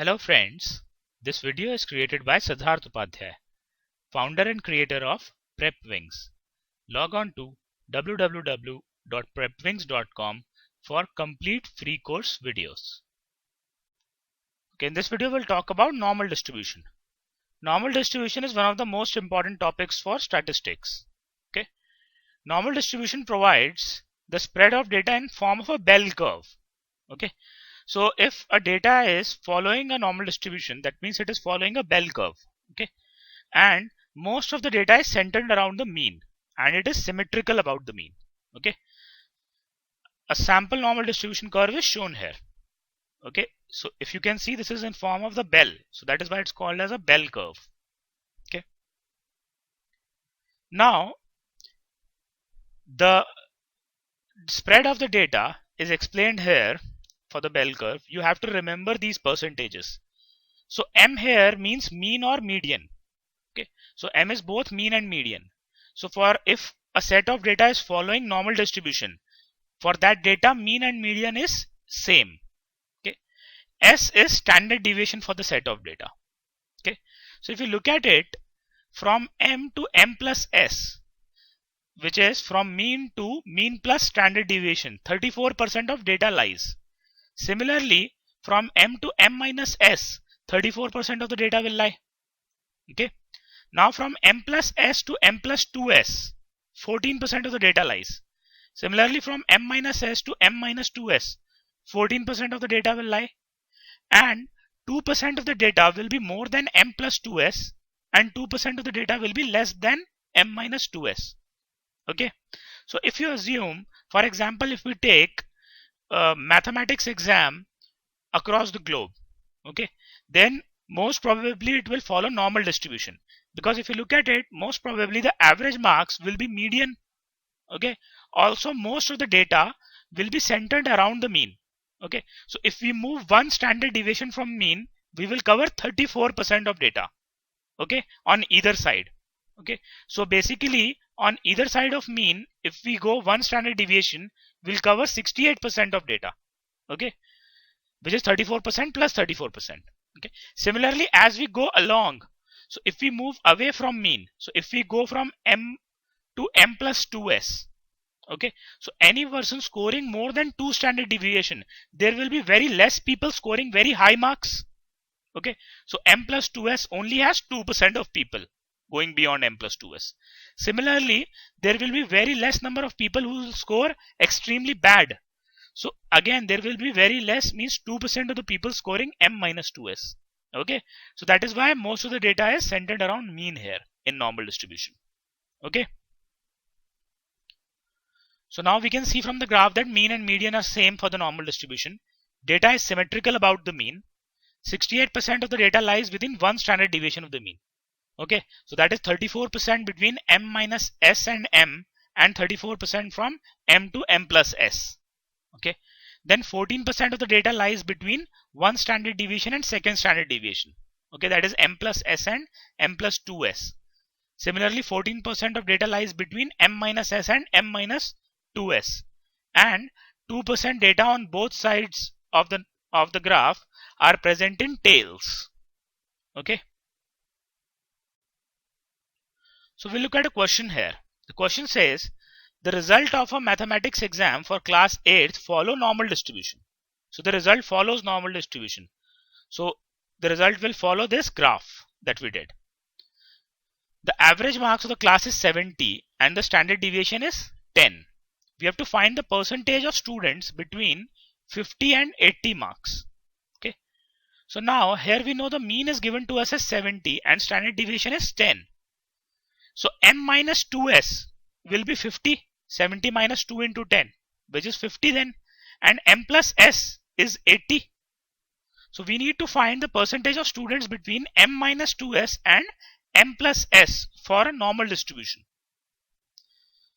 Hello friends, this video is created by Siddharth Upadhyay, founder and creator of PrepWings. Log on to www.prepwings.com for complete free course videos. Okay, in this video we'll talk about normal distribution. Normal distribution is one of the most important topics for statistics. Okay, normal distribution provides the spread of data in form of a bell curve. Okay, so if a data is following a normal distribution, that means it is following a bell curve. Okay, and most of the data is centered around the mean and it is symmetrical about the mean. Okay, a sample normal distribution curve is shown here. Okay, so if you can see, this is in form of the bell, so that is why it's called as a bell curve. Okay, now the spread of the data is explained here. For the bell curve, you have to remember these percentages. So m here means mean or median. Okay, so m is both mean and median. So for if a set of data is following normal distribution, for that data mean and median is same. Okay, s is standard deviation for the set of data. Okay, so if you look at it, from m to m plus s, which is from mean to mean plus standard deviation, 34% of data lies. Similarly, from m to m minus s, 34% of the data will lie. Okay, now from m plus s to m plus 2s, 14% of the data lies. Similarly, from m minus s to m minus 2s, 14% of the data will lie. And 2% of the data will be more than m plus 2s and 2% of the data will be less than m minus 2s. Okay, so if you assume, for example, if we take a mathematics exam across the globe, okay, then most probably it will follow normal distribution, because if you look at it, most probably the average marks will be median. Okay, also most of the data will be centered around the mean. Okay, so if we move one standard deviation from mean, we will cover 34% of data. Okay, on either side. Okay, so basically on either side of mean, if we go one standard deviation, we'll cover 68% of data. Okay, which is 34% plus 34%. Okay, similarly as we go along, so if we move away from mean, so if we go from m to m plus 2s, okay, so any person scoring more than 2 standard deviation, there will be very less people scoring very high marks. Okay, so m plus 2s only has 2% of people going beyond m plus 2s. Similarly, there will be very less number of people who will score extremely bad. So again, there will be very less, means 2% of the people scoring m minus 2s. Okay, so that is why most of the data is centered around mean here in normal distribution. Okay, so now we can see from the graph that mean and median are same for the normal distribution. Data is symmetrical about the mean. 68% of the data lies within one standard deviation of the mean. Okay, so that is 34% between m minus s and m, and 34% from m to m plus s. Okay, then 14% of the data lies between one standard deviation and second standard deviation. Okay, that is m plus s and m plus 2s. Similarly, 14% of data lies between m minus s and m minus 2s, and 2% data on both sides of the graph are present in tails. Okay, so we look at a question here. The question says the result of a mathematics exam for class 8th follow normal distribution. So the result follows normal distribution. So the result will follow this graph that we did. The average marks of the class is 70 and the standard deviation is 10. We have to find the percentage of students between 50 and 80 marks. Okay, so now here we know the mean is given to us as 70 and standard deviation is 10. So m minus 2s will be 50. 70 minus 2 into 10, which is 50 then, and m plus s is 80. So we need to find the percentage of students between m minus 2s and m plus s for a normal distribution.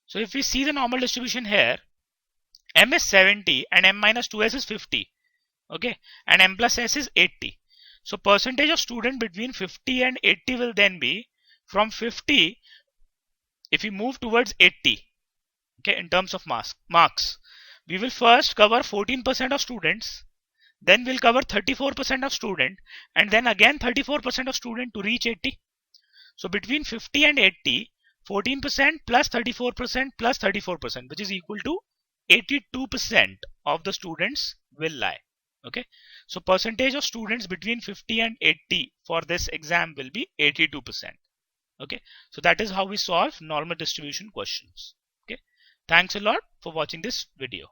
So if we see the normal distribution here, m is 70 and m minus 2s is 50. Okay, and m plus s is 80. So percentage of student between 50 and 80 will then be from 50, if we move towards 80. Okay, in terms of marks, we will first cover 14% of students, then we'll cover 34% of student, and then again 34% of student to reach 80. So between 50 and 80, 14% plus 34% plus 34%, which is equal to 82% of the students will lie. Okay, so percentage of students between 50 and 80 for this exam will be 82%. Okay, so that is how we solve normal distribution questions. Okay, thanks a lot for watching this video.